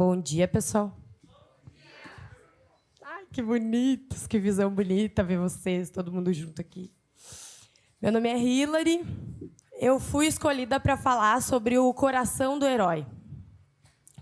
Bom dia, pessoal. Ai, que bonitos, que visão bonita ver vocês, todo mundo junto aqui. Meu nome é Hilary. Eu fui escolhida para falar sobre o coração do herói.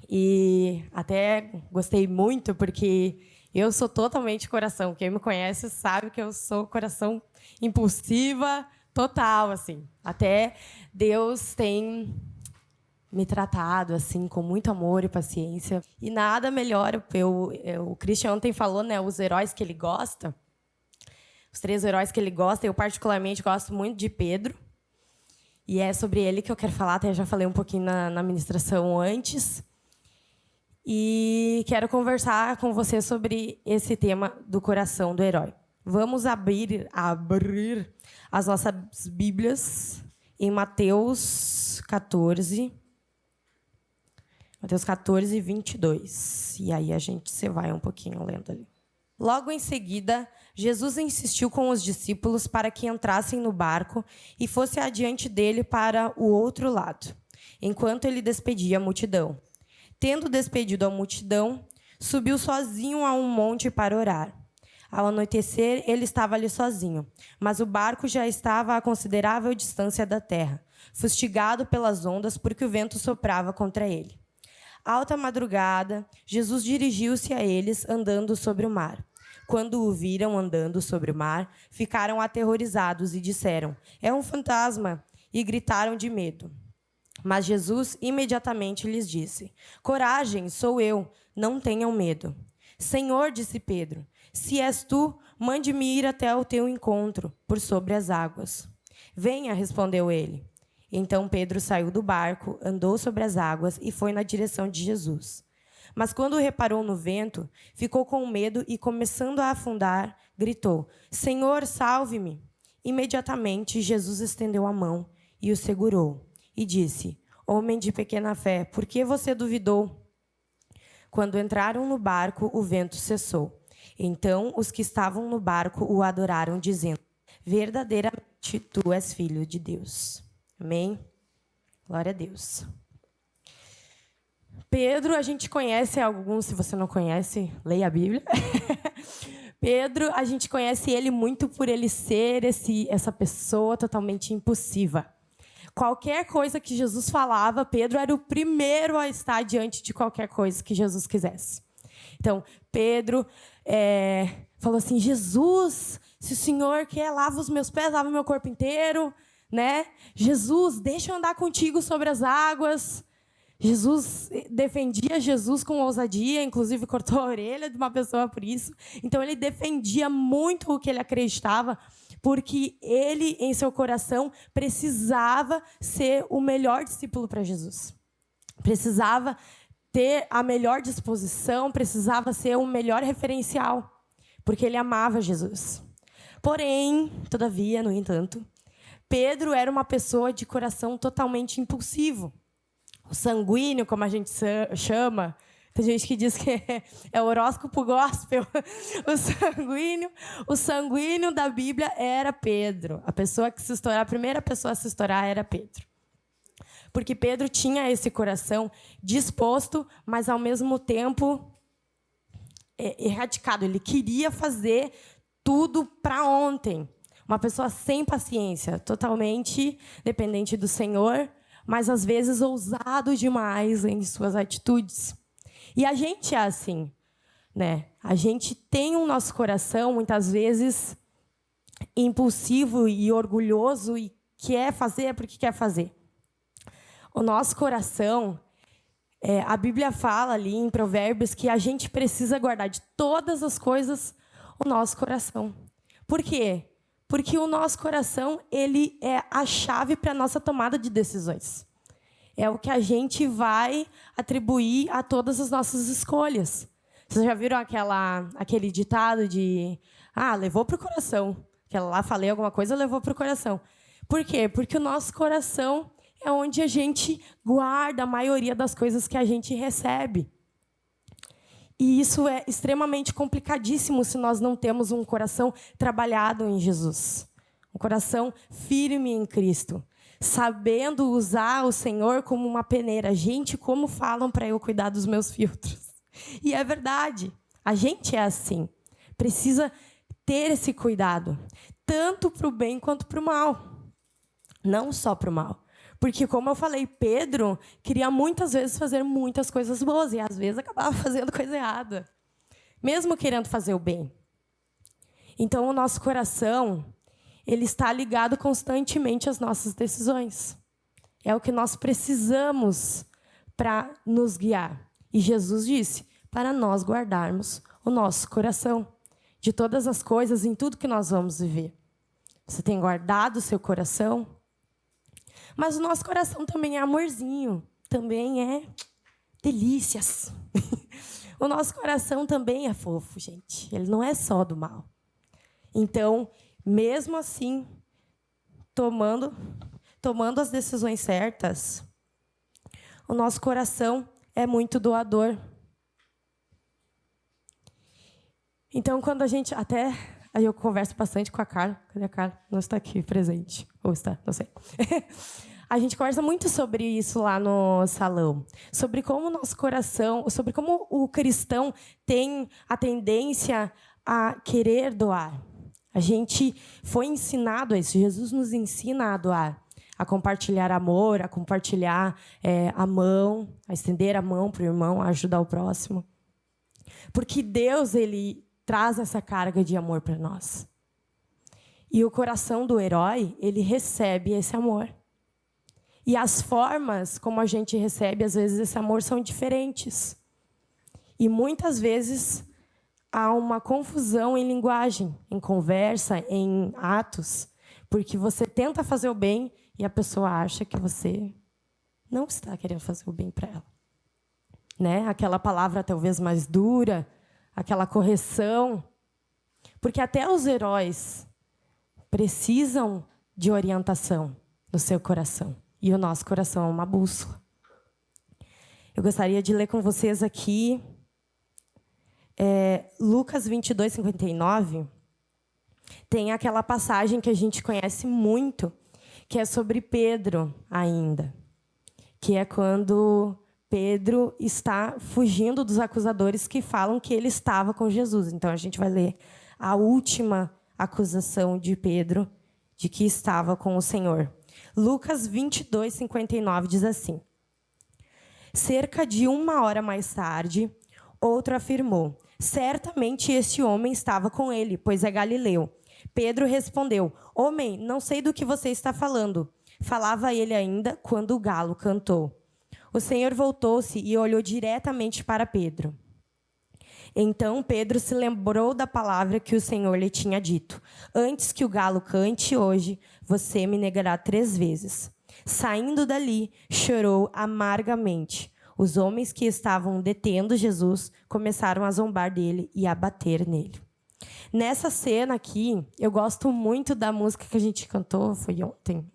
E até gostei muito, porque eu sou totalmente coração. Quem me conhece sabe que eu sou coração impulsiva, total, assim. Até Deus tem me tratado assim com muito amor e paciência. E nada melhor, o Christian ontem falou, né, os heróis que ele gosta. Os 3 heróis que ele gosta, eu particularmente gosto muito de Pedro. E é sobre ele que eu quero falar, até já falei um pouquinho na ministração antes. E quero conversar com você sobre esse tema do coração do herói. Vamos abrir as nossas Bíblias em Mateus 14. Mateus 14, 22. E aí você vai um pouquinho lendo ali. Logo em seguida, Jesus insistiu com os discípulos para que entrassem no barco e fosse adiante dele para o outro lado, enquanto ele despedia a multidão. Tendo despedido a multidão, subiu sozinho a um monte para orar. Ao anoitecer, ele estava ali sozinho, mas o barco já estava a considerável distância da terra, fustigado pelas ondas porque o vento soprava contra ele. Alta madrugada, Jesus dirigiu-se a eles andando sobre o mar. Quando o viram andando sobre o mar, ficaram aterrorizados e disseram: "É um fantasma!" e gritaram de medo. Mas Jesus imediatamente lhes disse: "Coragem, sou eu, não tenham medo." "Senhor", disse Pedro, "se és tu, mande-me ir até ao teu encontro, por sobre as águas." "Venha", respondeu ele. Então Pedro saiu do barco, andou sobre as águas e foi na direção de Jesus. Mas quando reparou no vento, ficou com medo e, começando a afundar, gritou: "Senhor, salve-me!" Imediatamente Jesus estendeu a mão e o segurou e disse: "Homem de pequena fé, por que você duvidou?" Quando entraram no barco, o vento cessou. Então os que estavam no barco o adoraram, dizendo: "Verdadeiramente tu és filho de Deus." Amém? Glória a Deus. Pedro, a gente conhece alguns, se você não conhece, leia a Bíblia. Pedro, a gente conhece ele muito por ele ser essa pessoa totalmente impulsiva. Qualquer coisa que Jesus falava, Pedro era o primeiro a estar diante de qualquer coisa que Jesus quisesse. Então, Pedro falou assim: "Jesus, se o Senhor quer, lava os meus pés, lava o meu corpo inteiro. Né? Jesus, deixa eu andar contigo sobre as águas." Jesus defendia Jesus com ousadia, inclusive cortou a orelha de uma pessoa por isso. Então, ele defendia muito o que ele acreditava, porque ele, em seu coração, precisava ser o melhor discípulo para Jesus. Precisava ter a melhor disposição, precisava ser o melhor referencial, porque ele amava Jesus. Porém, todavia, no entanto, Pedro era uma pessoa de coração totalmente impulsivo. O sanguíneo, como a gente chama. Tem gente que diz que é horóscopo gospel. O sanguíneo da Bíblia era Pedro. A primeira pessoa a se estourar era Pedro. Porque Pedro tinha esse coração disposto, mas ao mesmo tempo erradicado. Ele queria fazer tudo para ontem. Uma pessoa sem paciência, totalmente dependente do Senhor, mas às vezes ousado demais em suas atitudes. E a gente é assim, né? A gente tem o nosso coração, muitas vezes, impulsivo e orgulhoso e quer fazer porque quer fazer. O nosso coração, a Bíblia fala ali em Provérbios que a gente precisa guardar de todas as coisas o nosso coração. Por quê? Porque o nosso coração, ele é a chave para a nossa tomada de decisões. É o que a gente vai atribuir a todas as nossas escolhas. Vocês já viram aquele ditado de levou para o coração. Aquela lá, falei alguma coisa, levou para o coração. Por quê? Porque o nosso coração é onde a gente guarda a maioria das coisas que a gente recebe. E isso é extremamente complicadíssimo se nós não temos um coração trabalhado em Jesus. Um coração firme em Cristo. sabendo usar o Senhor como uma peneira. Gente, como falam para eu cuidar dos meus filtros? E é verdade, a gente é assim. Precisa ter esse cuidado, tanto para o bem quanto para o mal. Não só para o mal. Porque, como eu falei, Pedro queria muitas vezes fazer muitas coisas boas e, às vezes, acabava fazendo coisa errada, mesmo querendo fazer o bem. Então, o nosso coração, ele está ligado constantemente às nossas decisões. É o que nós precisamos para nos guiar. E Jesus disse, para nós guardarmos o nosso coração de todas as coisas, em tudo que nós vamos viver. Você tem guardado o seu coração? Mas o nosso coração também é amorzinho, também é delícias. O nosso coração também é fofo, gente. Ele não é só do mal. Então, mesmo assim, tomando as decisões certas, o nosso coração é muito doador. Então, quando a gente... Aí eu converso bastante com a Carla. Cadê a Carla? Não está aqui presente. Ou está, não sei. A gente conversa muito sobre isso lá no salão. Sobre como o nosso coração... Sobre como o cristão tem a tendência a querer doar. A gente foi ensinado a isso. Jesus nos ensina a doar. A compartilhar amor, a compartilhar a mão, a estender a mão para o irmão, a ajudar o próximo. Porque Deus, ele traz essa carga de amor para nós. E o coração do herói, ele recebe esse amor. E as formas como a gente recebe, às vezes, esse amor são diferentes. E muitas vezes há uma confusão em linguagem, em conversa, em atos, porque você tenta fazer o bem e a pessoa acha que você não está querendo fazer o bem para ela. Né? Aquela palavra talvez mais dura, aquela correção. Porque até os heróis precisam de orientação no seu coração. E o nosso coração é uma bússola. Eu gostaria de ler com vocês aqui Lucas 22, 59. Tem aquela passagem que a gente conhece muito, que é sobre Pedro ainda. Que é quando Pedro está fugindo dos acusadores que falam que ele estava com Jesus. Então, a gente vai ler a última acusação de Pedro de que estava com o Senhor. Lucas 22, 59 diz assim: cerca de 1 hora mais tarde, outro afirmou: certamente este homem estava com ele, pois é galileu. Pedro respondeu: homem, não sei do que você está falando. Falava ele ainda quando o galo cantou. O Senhor voltou-se e olhou diretamente para Pedro. Então Pedro se lembrou da palavra que o Senhor lhe tinha dito: antes que o galo cante hoje, você me negará 3 vezes. Saindo dali, chorou amargamente. Os homens que estavam detendo Jesus começaram a zombar dele e a bater nele. Nessa cena aqui, eu gosto muito da música que a gente cantou, foi ontem,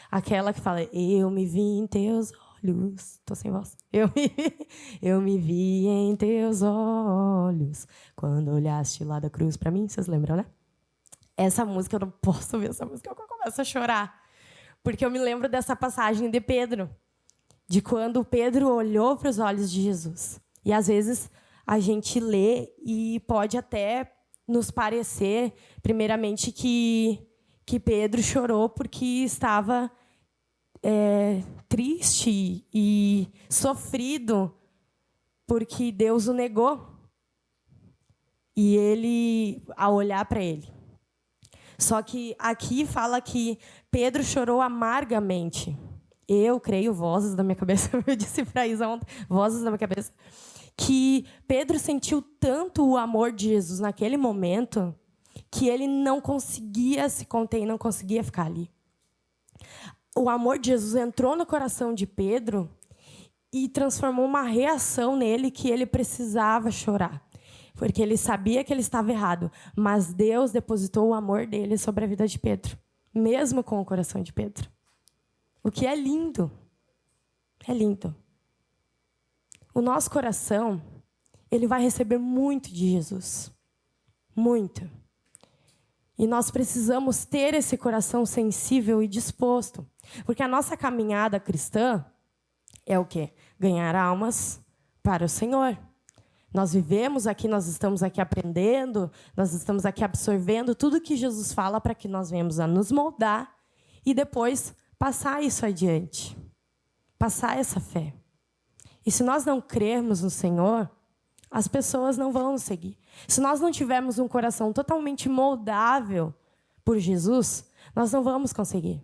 aquela que fala: eu me vi em teus olhos. Estou sem voz. Eu me vi em teus olhos quando olhaste lá da cruz para mim. Vocês lembram, né? Essa música, eu não posso ouvir essa música, eu começo a chorar. Porque eu me lembro dessa passagem de Pedro, de quando Pedro olhou para os olhos de Jesus. E, às vezes, a gente lê e pode até nos parecer, primeiramente, que Pedro chorou porque estava triste e sofrido porque Deus o negou. E ele, ao olhar para ele. Só que aqui fala que Pedro chorou amargamente. Eu creio, vozes da minha cabeça, eu disse para Isa ontem, vozes da minha cabeça, que Pedro sentiu tanto o amor de Jesus naquele momento que ele não conseguia se conter, não conseguia ficar ali. O amor de Jesus entrou no coração de Pedro e transformou uma reação nele que ele precisava chorar. Porque ele sabia que ele estava errado, mas Deus depositou o amor dele sobre a vida de Pedro, mesmo com o coração de Pedro. O que é lindo. É lindo. O nosso coração, ele vai receber muito de Jesus. Muito. E nós precisamos ter esse coração sensível e disposto. Porque a nossa caminhada cristã é o quê? Ganhar almas para o Senhor. Nós vivemos aqui, nós estamos aqui aprendendo, nós estamos aqui absorvendo tudo que Jesus fala para que nós venhamos a nos moldar e depois passar isso adiante. Passar essa fé. E se nós não crermos no Senhor, as pessoas não vão nos seguir. Se nós não tivermos um coração totalmente moldável por Jesus, nós não vamos conseguir.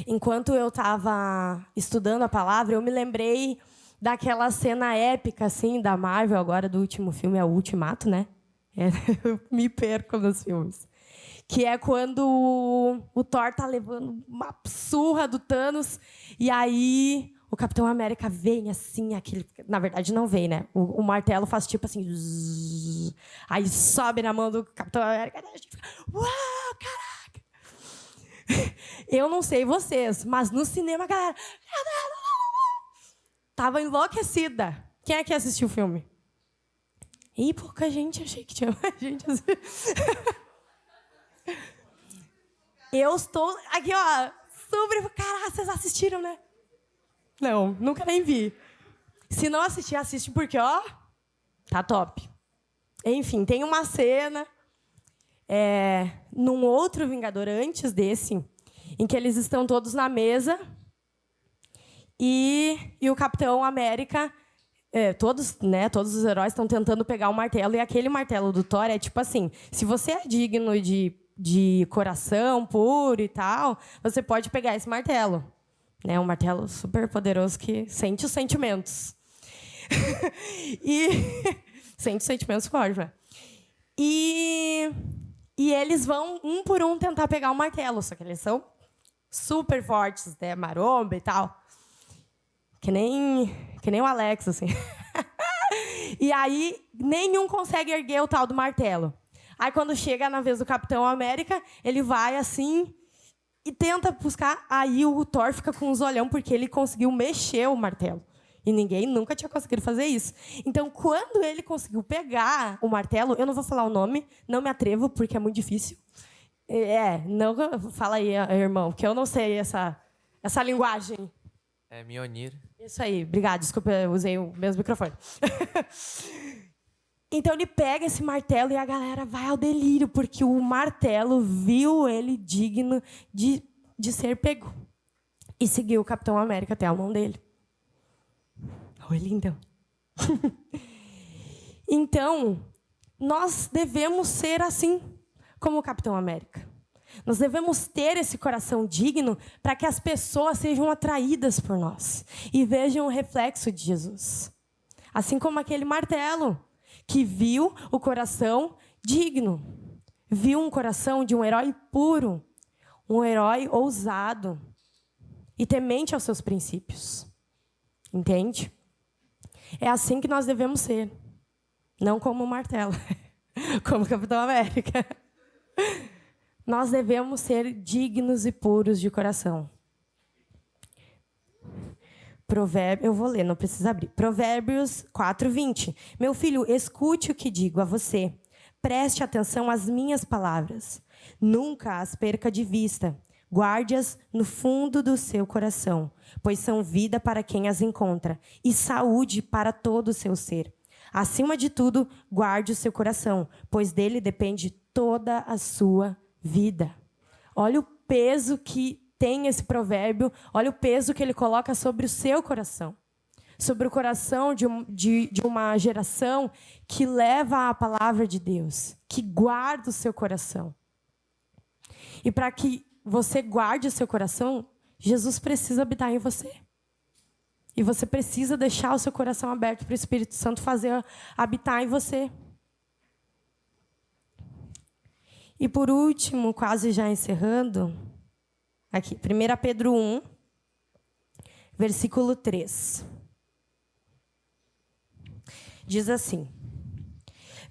Enquanto eu estava estudando a palavra, eu me lembrei daquela cena épica, assim, da Marvel, agora do último filme, é o Ultimato, né? Eu me perco nos filmes. Que é quando o Thor tá levando uma surra do Thanos, e aí o Capitão América vem assim, aquele... Na verdade, não vem, né? O martelo faz tipo assim... Zzz, aí sobe na mão do Capitão América, e a gente fica... Uau, caraca! Eu não sei vocês, mas no cinema, galera... Tava enlouquecida. Quem é que assistiu o filme? Ih, pouca gente. Achei que tinha mais gente. Eu estou aqui, ó. Super... Caraca, vocês assistiram, né? Não, nunca nem vi. Se não assistir, assiste porque, ó, tá top. Enfim, tem uma cena num outro Vingador antes desse, em que eles estão todos na mesa... E o Capitão América, todos os heróis estão tentando pegar o martelo, e aquele martelo do Thor é tipo assim, se você é digno de coração puro e tal, você pode pegar esse martelo. Né? Um martelo super poderoso que sente os sentimentos. E sente os sentimentos fortes, né? E eles vão, um por um, tentar pegar o martelo, só que eles são super fortes, né? Maromba e tal. Que nem o Alex, assim. E aí, nenhum consegue erguer o tal do martelo. Aí, quando chega na vez do Capitão América, ele vai assim e tenta buscar. Aí, o Thor fica com os olhão, porque ele conseguiu mexer o martelo. E ninguém nunca tinha conseguido fazer isso. Então, quando ele conseguiu pegar o martelo, eu não vou falar o nome, não me atrevo, porque é muito difícil. Não, fala aí, irmão, que eu não sei essa linguagem. É Mjolnir. Isso aí, obrigada, desculpa, eu usei o mesmo microfone. Então ele pega esse martelo e a galera vai ao delírio, porque o martelo viu ele digno de ser pego. E seguiu o Capitão América até a mão dele. Oi, lindão. Então, nós devemos ser assim como o Capitão América. Nós devemos ter esse coração digno para que as pessoas sejam atraídas por nós e vejam o reflexo de Jesus. Assim como aquele martelo que viu o coração digno. Viu um coração de um herói puro, um herói ousado e temente aos seus princípios. Entende? É assim que nós devemos ser. Não como o martelo, como o Capitão América. Nós devemos ser dignos e puros de coração. Eu vou ler, não precisa abrir. Provérbios 4:20. Meu filho, escute o que digo a você. Preste atenção às minhas palavras. Nunca as perca de vista. Guarde-as no fundo do seu coração, pois são vida para quem as encontra e saúde para todo o seu ser. Acima de tudo, guarde o seu coração, pois dele depende toda a sua vida. Olha o peso que tem esse provérbio, olha o peso que ele coloca sobre o seu coração. Sobre o coração de uma geração que leva a palavra de Deus, que guarda o seu coração. E para que você guarde o seu coração, Jesus precisa habitar em você. E você precisa deixar o seu coração aberto para o Espírito Santo habitar em você. E por último, quase já encerrando, aqui, 1 Pedro 1, versículo 3. Diz assim: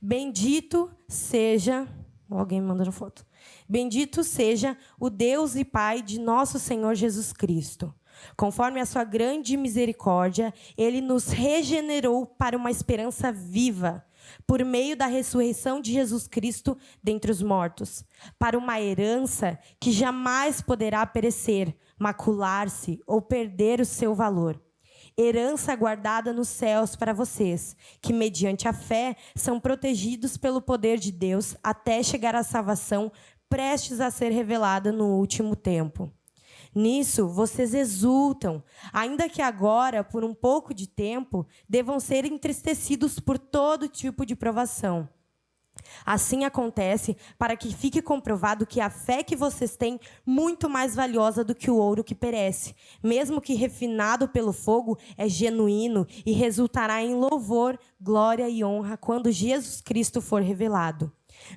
Bendito seja... Alguém me mandando foto. Bendito seja o Deus e Pai de nosso Senhor Jesus Cristo. Conforme a sua grande misericórdia, ele nos regenerou para uma esperança viva, por meio da ressurreição de Jesus Cristo dentre os mortos, para uma herança que jamais poderá perecer, macular-se ou perder o seu valor. Herança guardada nos céus para vocês, que mediante a fé são protegidos pelo poder de Deus até chegar à salvação prestes a ser revelada no último tempo. Nisso vocês exultam, ainda que agora, por um pouco de tempo, devam ser entristecidos por todo tipo de provação. Assim acontece para que fique comprovado que a fé que vocês têm muito mais valiosa do que o ouro que perece, mesmo que refinado pelo fogo, é genuíno e resultará em louvor, glória e honra quando Jesus Cristo for revelado.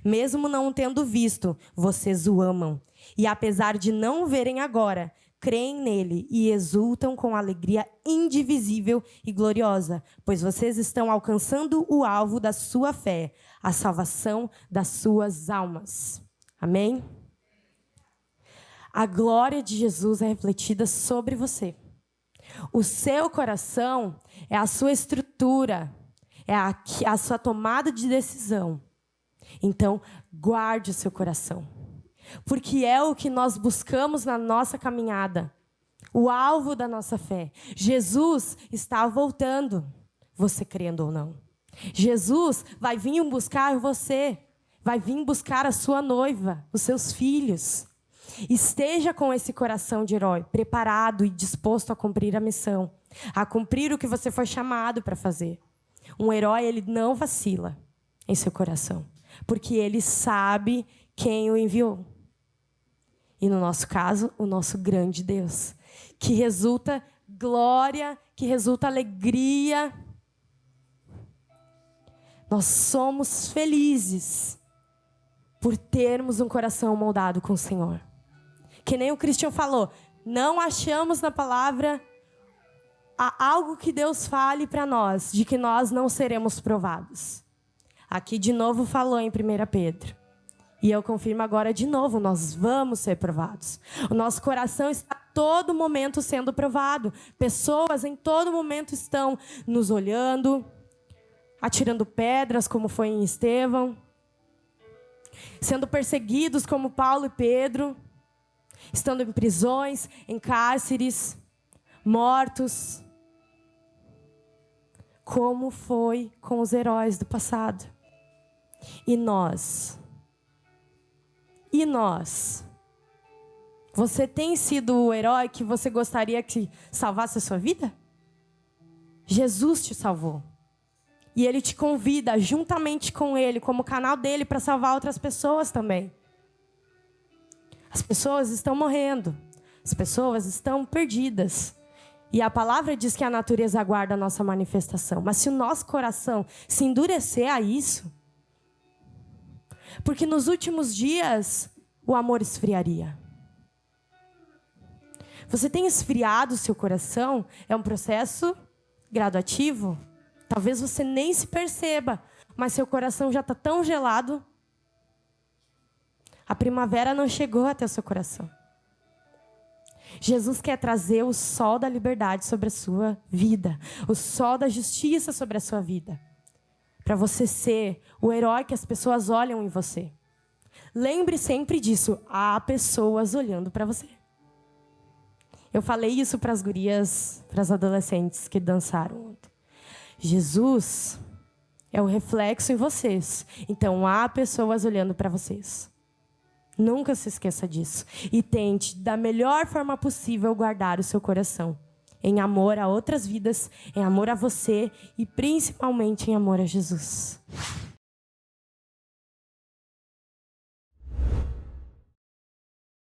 Mesmo não o tendo visto, vocês o amam. E apesar de não o verem agora, creem nele e exultam com alegria indivisível e gloriosa, pois vocês estão alcançando o alvo da sua fé, a salvação das suas almas. Amém? A glória de Jesus é refletida sobre você. O seu coração é a sua estrutura, é a sua tomada de decisão. Então, guarde o seu coração. Porque é o que nós buscamos na nossa caminhada. O alvo da nossa fé. Jesus está voltando, você crendo ou não. Jesus vai vir buscar você. Vai vir buscar a sua noiva, os seus filhos. Esteja com esse coração de herói, preparado e disposto a cumprir a missão. A cumprir o que você foi chamado para fazer. Um herói, ele não vacila em seu coração. Porque ele sabe quem o enviou. E no nosso caso, o nosso grande Deus. Que resulta glória, que resulta alegria. Nós somos felizes por termos um coração moldado com o Senhor. Que nem o Christian falou, não achamos na palavra algo que Deus fale para nós, de que nós não seremos provados. Aqui de novo falou em 1 Pedro. E eu confirmo agora de novo, nós vamos ser provados. O nosso coração está a todo momento sendo provado. Pessoas em todo momento estão nos olhando, atirando pedras, como foi em Estevão, sendo perseguidos como Paulo e Pedro, estando em prisões, em cárceres, mortos. Como foi com os heróis do passado. E nós? Você tem sido o herói que você gostaria que salvasse a sua vida? Jesus te salvou. E Ele te convida, juntamente com Ele, como canal dele, para salvar outras pessoas também. As pessoas estão morrendo. As pessoas estão perdidas. E a palavra diz que a natureza aguarda a nossa manifestação. Mas se o nosso coração se endurecer a isso... Porque nos últimos dias, o amor esfriaria. Você tem esfriado o seu coração? É um processo gradativo? Talvez você nem se perceba, mas seu coração já está tão gelado. A primavera não chegou até o seu coração. Jesus quer trazer o sol da liberdade sobre a sua vida. O sol da justiça sobre a sua vida. Para você ser o herói que as pessoas olham em você. Lembre sempre disso. Há pessoas olhando para você. Eu falei isso para as gurias, para as adolescentes que dançaram ontem. Jesus é o reflexo em vocês. Então, há pessoas olhando para vocês. Nunca se esqueça disso. E tente, da melhor forma possível, guardar o seu coração. Em amor a outras vidas, em amor a você e principalmente em amor a Jesus.